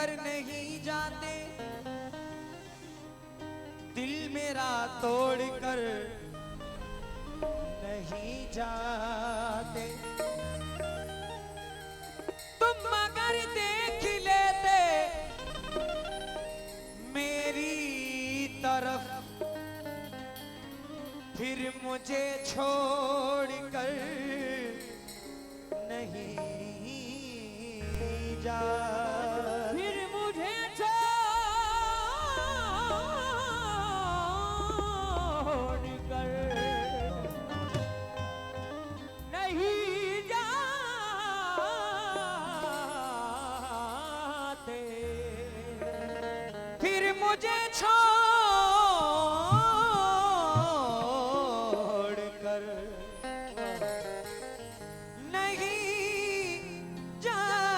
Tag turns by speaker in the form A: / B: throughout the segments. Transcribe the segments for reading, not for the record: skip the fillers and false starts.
A: कर नहीं जाते, दिल मेरा तोड़ कर नहीं जाते। तुम अगर देख लेते मेरी तरफ, फिर मुझे छोड़ कर नहीं जा,
B: फिर मुझे छोड़ कर नहीं जाते,
A: फिर मुझे छोड़ कर नहीं जाते।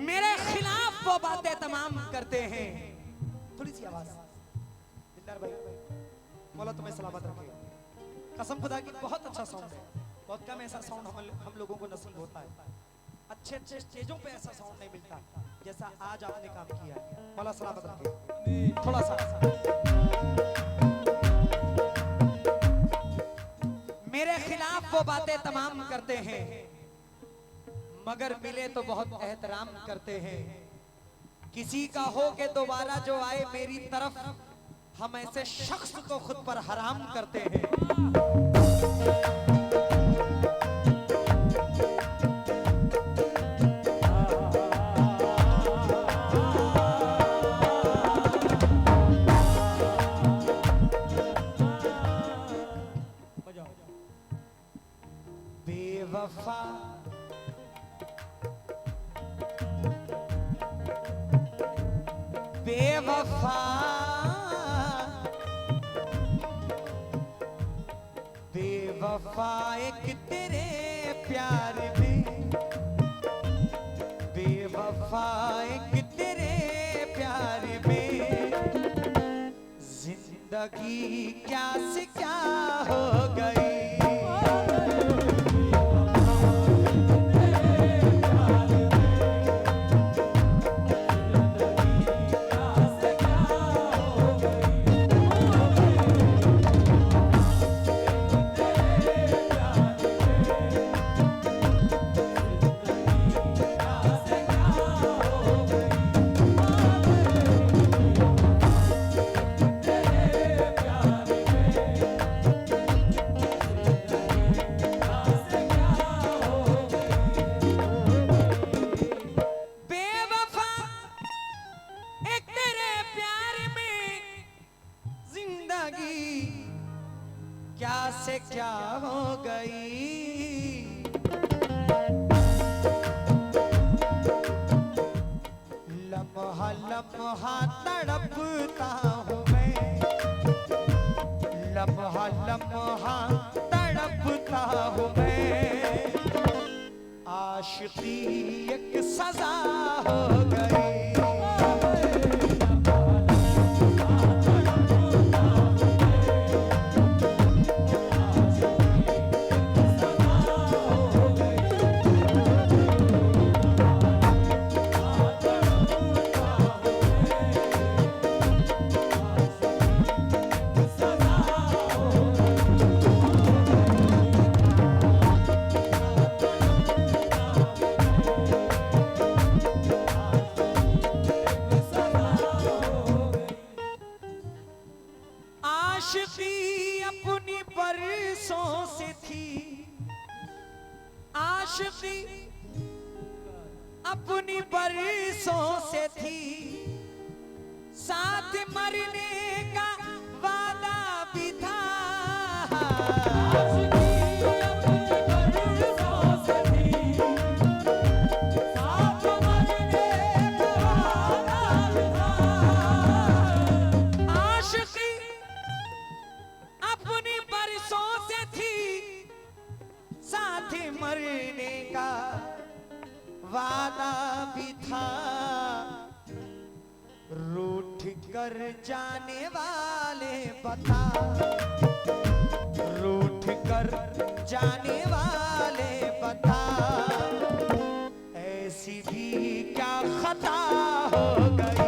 A: मेरे खिलाफ वो बातें तमाम करते हैं। थोड़ी सी आवाज दिलदार भाई, मौला तुम्हें सलामत रखे। कसम खुदा की बहुत अच्छा साउंड है, बहुत कम ऐसा साउंड हम लोगों को नसीब होता है। अच्छे अच्छे स्टेजों पे ऐसा साउंड नहीं मिलता जैसा आज आपने काम किया है। मौला सलामत रखे। थोड़ा सा मेरे खिलाफ वो बातें तमाम करते हैं, मगर मिले तो बहुत एहतराम करते हैं। किसी का हो के दोबारा जो आए मेरी तरफ, हम ऐसे शख्स को खुद पर हराम करते हैं। बेवफा बेवफा बेवफा एक तेरे प्यार में, बेवफा एक तेरे प्यार में, जिंदगी क्या से क्या हो गई। क्या से क्या हो गई। लम्हा लम्हा तड़पता हूँ मैं, लम्हा लम्हा तड़पता हूँ मैं, आशिकी एक सजा हो गई। आशिकी अपनी बरसों से थी, आशिकी अपनी बरसों से थी, साथ मरने का वादा भी था। मरने का वादा भी था, रूठ कर जाने वाले बता, रूठ कर जाने वाले बता, ऐसी भी क्या खता हो गई।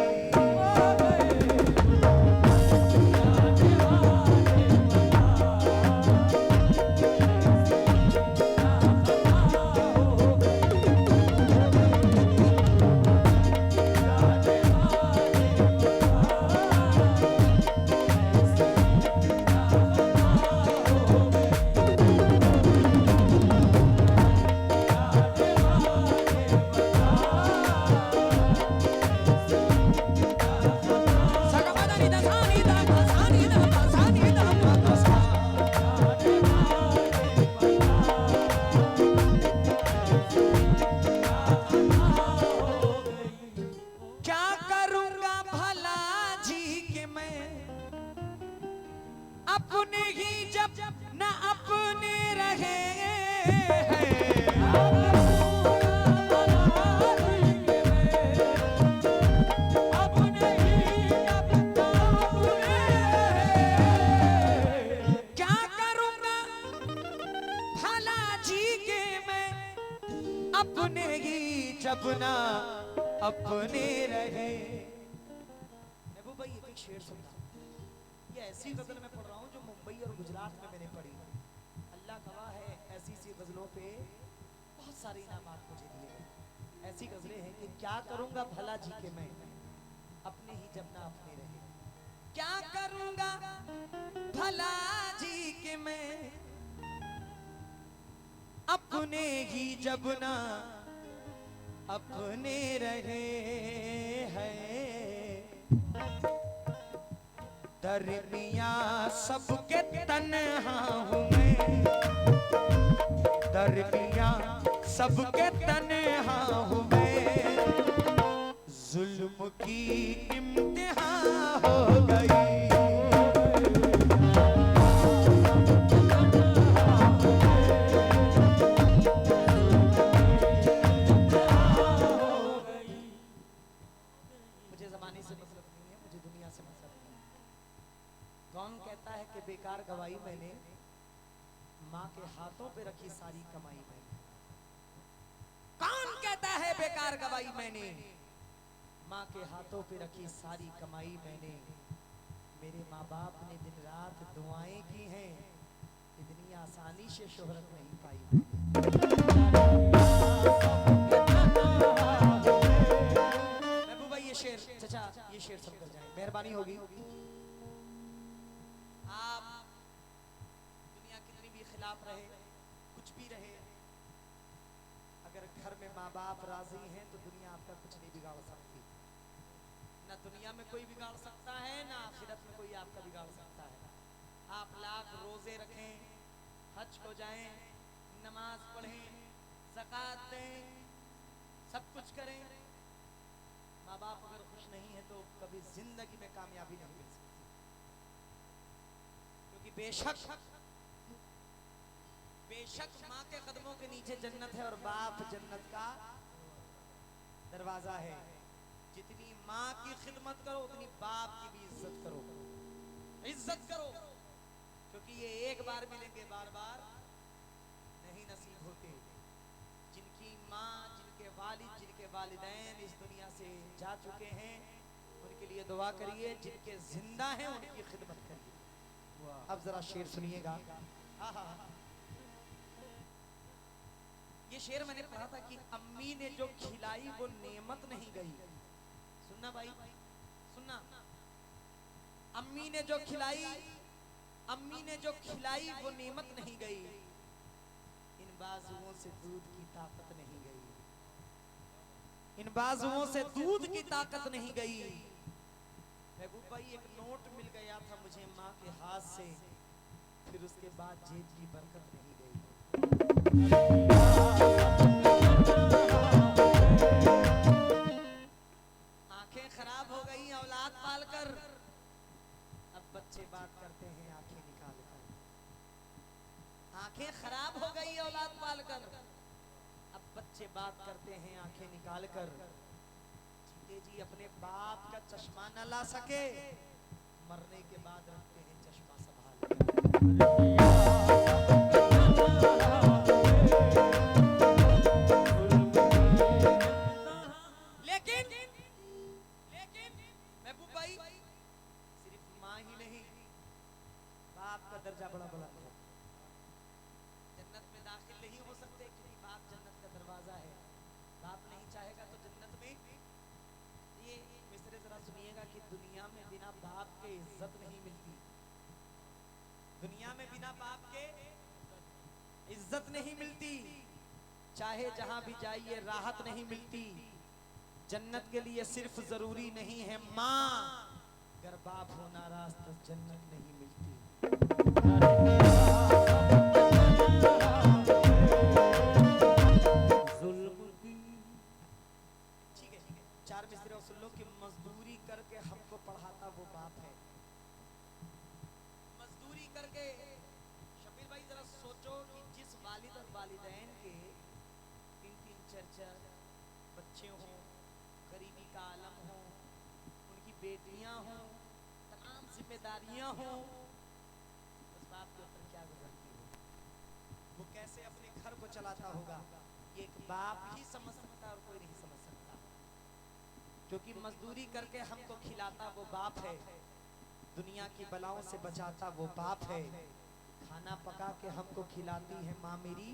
A: अपने ही जब न अपने रहे क्या करूंगा भला जी के मैं, अपने ही जब ना अपने रहे। महबूब भाई एक शेर सुनना, ये ऐसी गजल मैं पढ़ रहा हूँ जो मुंबई और गुजरात में मैंने पढ़ी। अल्लाह गवाह है, ऐसी सी गजलों पे बहुत सारे इनामात मुझे दिए गए। ऐसी गजलें हैं कि क्या करूंगा भला जी के मैं, अपने ही जब ना अपने रहे। क्या करूंगा भला जी के मैं, अपने ही जब ना अपने रहे हैं। दरमियाँ सबके तन्हा हूँ मैं, दरमियाँ सबके तन्हा हूँ मैं, जुल्म की इम्तिहान हो गई। मुझे जमाने से मतलब नहीं है, मुझे दुनिया से मतलब नहीं है। कौन कहता है कि बेकार गवाई मैंने, माँ के हाथों पे रखी सारी कमाई मैंने। कौन कहता है बेकार गवाई मैंने, माँ के हाथों पे रखी सारी कमाई मैंने। मेरे माँ बाप ने दिन रात दुआएं की हैं, इतनी आसानी से शोहरत नहीं पाई महबूबा। ये शेर चचा, ये शेर समझ जाए, मेहरबानी होगी। आप दुनिया कितनी भी खिलाफ रहे, कुछ भी रहे, अगर घर में माँ बाप राजी हैं तो दुनिया आपका कुछ नहीं बिगाड़ सकती। ना दुनिया में कोई बिगाड़ सकता है, ना आखिरत में कोई आपका बिगाड़ सकता है। आप लाख रोजे रखें, हज को जाएं, नमाज पढ़ें, ज़कात दें, सब कुछ करें, माँ बाप अगर खुश नहीं है तो कभी जिंदगी में कामयाबी नहीं मिल सकती। क्योंकि बेशक माँ के कदमों के नीचे जन्नत है और बाप जन्नत का दरवाजा है। जितनी माँ की खिदमत करो उतनी बाप की भी इज्जत करो, इज्जत करो, क्योंकि ये एक बार मिलेंगे, बार बार नहीं नसीब होते। जिनकी माँ, जिनके वालिद, जिनके वालिदैन इस दुनिया से जा चुके हैं, उनके लिए दुआ करिए। जिनके जिंदा हैं उनकी खिदमत करिए। अब जरा शेर सुनिएगा। ये शेर मैंने पढ़ा था कि अम्मी ने जो खिलाई वो नेमत नहीं गई। सुनना भाई, सुनना। अम्मी ने जो खिलाई, अम्मी ने जो खिलाई वो नेमत नहीं गई। इन बाजुओं से दूध की ताकत नहीं गई, इन बाजुओं से दूध की ताकत नहीं गई। महबूब भाई एक नोट मिल गया था मुझे माँ के हाथ से, फिर उसके बाद जेब की बरकत नहीं गई। आंखें खराब हो गई औलाद पालकर, अब बच्चे बात करते हैं आंखें निकाल कर। आंखें खराब हो गई औलाद पालकर, बच्चे बात करते हैं आंखें निकाल कर, जीते जी अपने बाप का चश्मा न ला सके, मरने के बाद रखते हैं चश्मा संभाल लेकिन महबूब भाई, सिर्फ माँ ही नहीं, बाप का दर्जा बड़ा बुलंद है। जन्नत में दाखिल नहीं हो सकते क्योंकि बाप जन्नत का दरवाजा है। बाप नहीं चाहेगा तो जन्नत में, ये मिसरे जरा सुनिएगा कि दुनिया में बिना बाप के इज्जत नहीं मिलती, दुनिया में बिना बाप के इज्जत नहीं मिलती, चाहे जहां भी जाइए राहत नहीं मिलती। जन्नत के लिए सिर्फ जरूरी नहीं है माँ, अगर बाप हो नाराज तो जन्नत नहीं मिलती। ठीक है, चार मिसरे सुन लो कि मजदूरी करके हमको पढ़ाता वो बाप है। मजदूरी करके, शबीर भाई जरा सोचो कि जिस वालिद और वालिदैन के 3-3 4-4 बच्चे हों, गरीबी का आलम हो, उनकी बेटियां हों, तमाम जिम्मेदारियां हों, उस बाप के ऊपर क्या गुजरती हो, वो कैसे अपने घर को चलाता होगा, ये एक बाप ही समझ सकता और कोई नहीं समझ सकता। क्योंकि मजदूरी करके हमको खिलाता वो बाप है, दुनिया की बलाओं से बचाता वो बाप है, खाना पका के हमको खिलाती है माँ मेरी,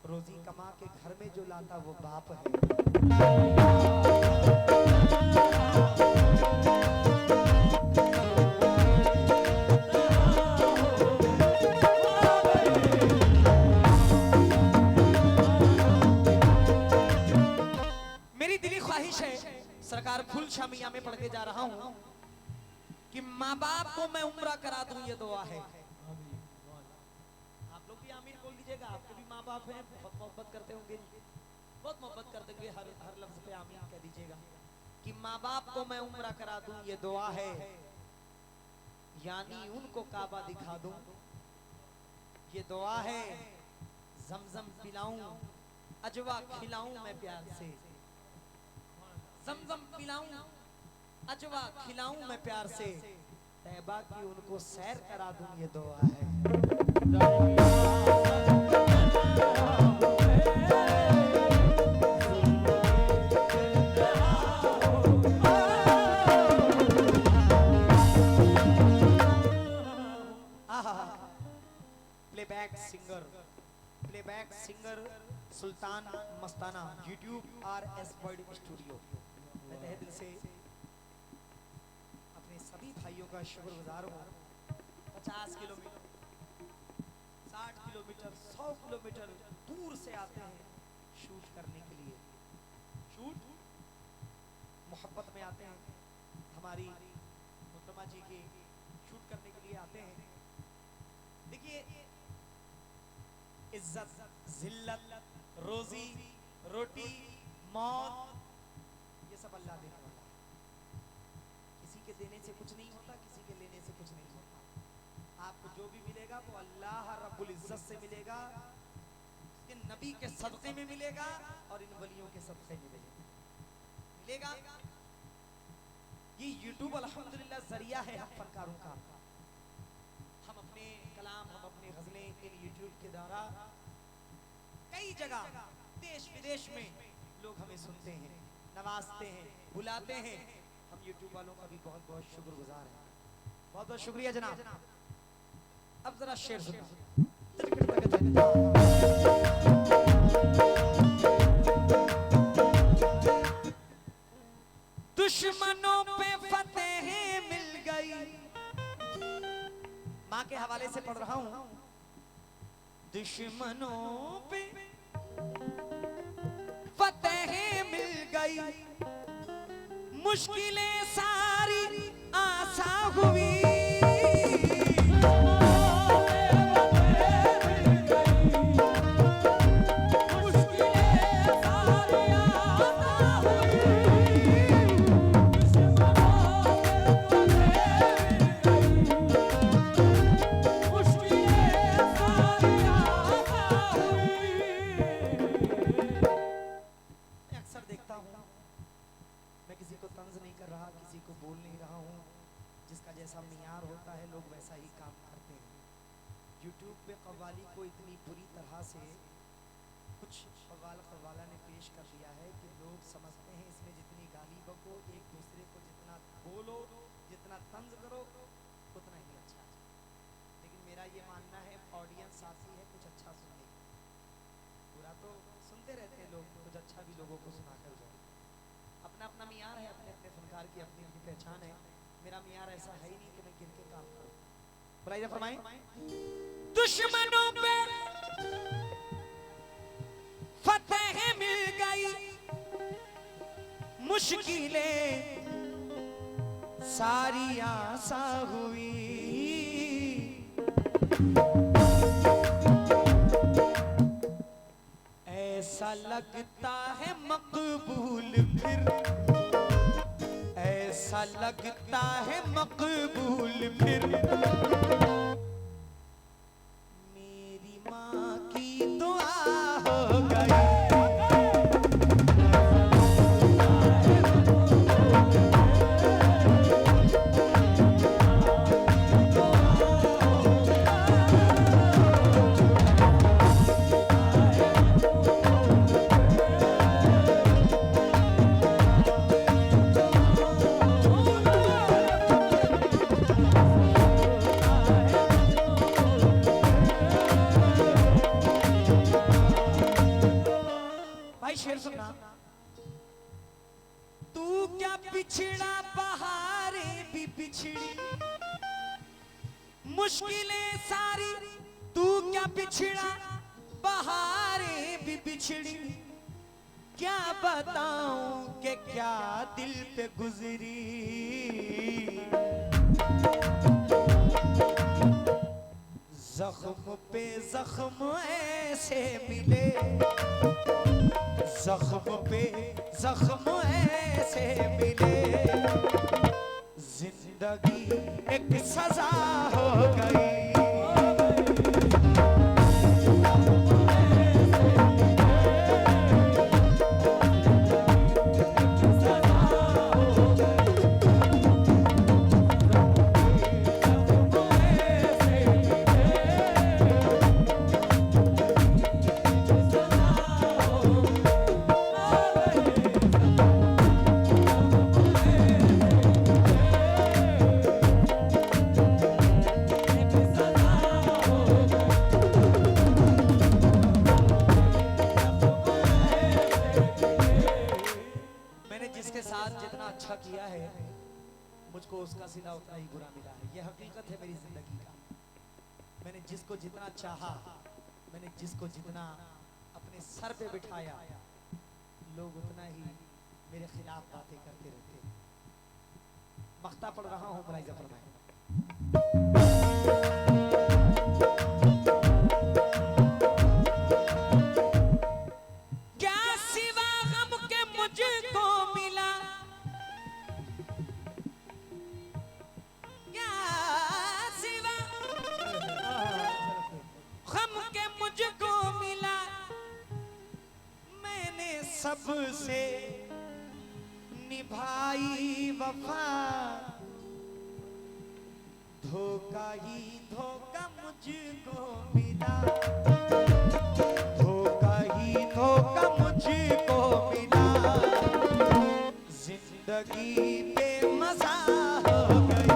A: रोजी कमा के घर में जो लाता वो बाप है। मेरी दिली ख्वाहिश है, सरकार फुल शामिया में पढ़ के जा रहा हूं कि माँ बाप को मैं उम्रा करा दूं, ये दुआ है। आप लोग भी आमीन बोल दीजिएगा, आपके भी माँ बाप हैं, बहुत मोहब्बत करते होंगे, बहुत मोहब्बत करते होंगे, हर लफ्ज पे आमीन कह दीजिएगा कि माँ बाप को मैं उम्रा करा दूं, ये दुआ है। यानी उनको काबा दिखा दूं, ये दुआ है। जमजम पिलाऊं, अजवा खिलाऊं मैं प्यार से, जमजम पिलाऊं, अजवा खिलाऊं मैं प्यार से, तैबा की उनको सैर करा दूं, ये दुआ है। प्लेबैक सिंगर सुल्तान मस्ताना, YouTube RS वर्ल्ड स्टूडियो। मैं तहे दिल से अपने सभी भाइयों का शुक्रगुजार हूँ। 50 किलोमीटर, 60 किलोमीटर, 100 किलोमीटर दूर से आते हैं शूट करने के लिए। शूट मोहब्बत में आते हैं, हमारी मोहतरमा जी के शूट करने के लिए आते हैं। देखिए, इज्जत, जिल्लत, रोजी, रोटी, मौत, ये सब अल्लाह देने वाला है। किसी के देने से कुछ नहीं होता, किसी के लेने से कुछ नहीं होता। आपको जो भी मिलेगा वो अल्लाह रब्बुल इज्जत से मिलेगा, उसके नबी के सदक़े में मिलेगा और इन वलियों के सदक़े में मिलेगा। ये यूट्यूब अल्हम्दुलिल्लाह जरिया है हम फनकारों का। हम अपने कलाम, हम अपने गजलें इन यूट्यूब के द्वारा कई जगह देश विदेश में लोग हमें सुनते हैं, नवाजते हैं, बुलाते हैं। हम यूट्यूब वालों का भी बहुत बहुत शुक्रगुजार हैं। बहुत बहुत शुक्रिया जनाब। अब जरा शेर सुनो। दुश्मनों पे फतेह मिल गई, माँ के हवाले से पढ़ रहा हूं। दुश्मनों पे फतेह मिल गई, मुश्किलें सारी आसान हुई। YouTube पे कव्वाली को इतनी बुरी तरह से कुछ कव्वाला ने पेश कर दिया है कि लोग समझते हैं इसमें जितनी गाली बको, एक दूसरे को जितना बोलो, जितना तंज करो, उतना ही अच्छा है। लेकिन मेरा ये मानना है ऑडियंस साथी है, कुछ अच्छा सुने। पूरा तो सुनते रहते हैं लोग, कुछ अच्छा भी लोगों को सुना कर जाओ। अपना अपना मियार है, अपने अपने फनकार की अपनी अपनी पहचान है। मेरा मियार ऐसा है ही नहीं कि मैं गिर के काम करूं। बुलाइए फरमाएं।
B: दुश्मनों पे फतेह मिल गई,
A: मुश्किलें सारी आसान हुई। ऐसा लगता है मकबूल फिर, ऐसा लगता है मकबूल फिर, मेरी माँ की दुआ हो गई। शेर सुनना। तू क्या पिछड़ा बहारें भी पिछड़ी, मुश्किलें सारी तू क्या पिछड़ा बहारें भी बिछड़ी, क्या बताऊं कि क्या दिल पे गुजरी। जख्म पे जख्म ऐसे मिले, जख्म पे जख्म ऐसे मिले, जिंदगी एक सजा हो गई। जितना अच्छा किया है मुझको उसका सिला उतना ही बुरा मिला है। यह हकीकत है मेरी जिंदगी का। मैंने जिसको जितना चाहा, मैंने जिसको जितना अपने सर पे बिठाया, लोग उतना ही मेरे खिलाफ बातें करते रहते। मख्ता पढ़ रहा हूँ, मुलाहिजा फरमाएं। सबसे निभाई वफा, धोखा ही धोखा मुझको मिला, धोखा ही धोखा मुझको मिला, जिंदगी बेमज़ा हो गई।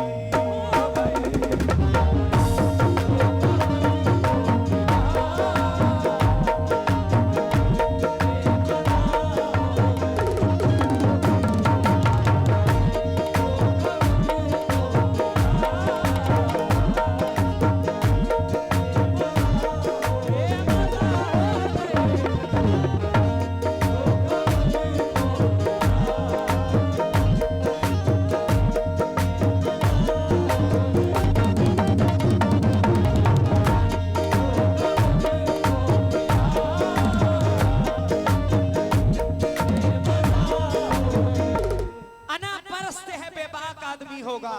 A: होगा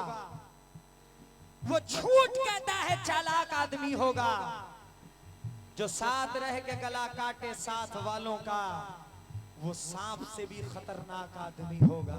A: वो झूठ कहता है, चालाक आदमी होगा जो साथ रह के गला काटे साथ वालों का, वो सांप से भी खतरनाक आदमी होगा।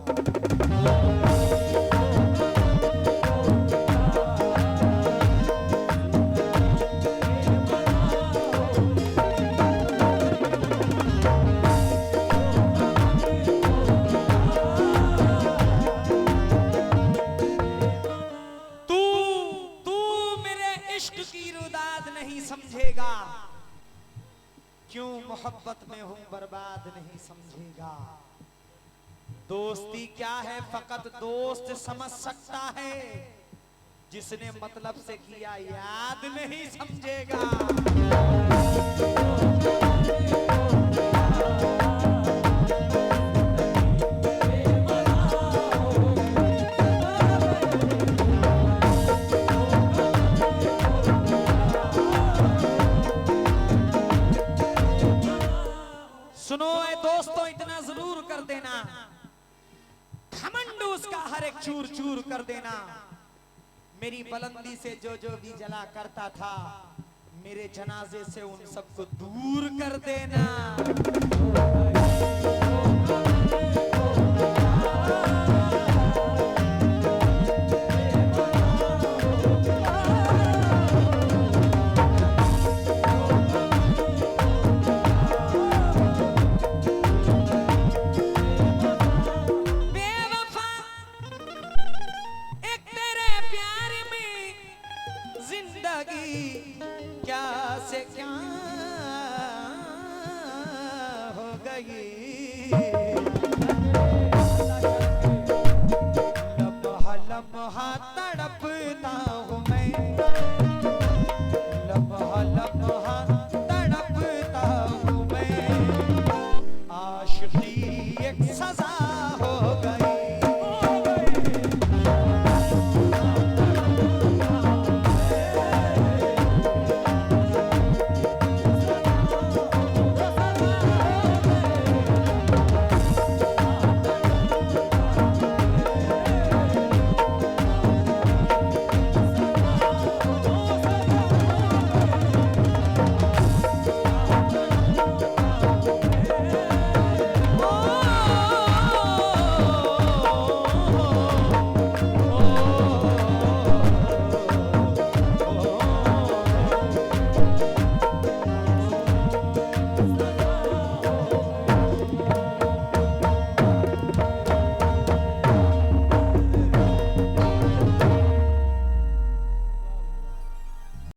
A: रुदाद नहीं समझेगा, क्यों मोहब्बत में हूं बर्बाद नहीं समझेगा। दोस्ती क्या है फकत दोस्त समझ सकता है, जिसने मतलब से किया याद नहीं समझेगा। सुनो ए दोस्तों, इतना जरूर कर देना, घमंड उसका हर एक चूर चूर कर देना। मेरी बुलंदी से जो जो भी जला करता था, मेरे जनाजे से उन सबको दूर कर देना। क्या से क्या हो गई,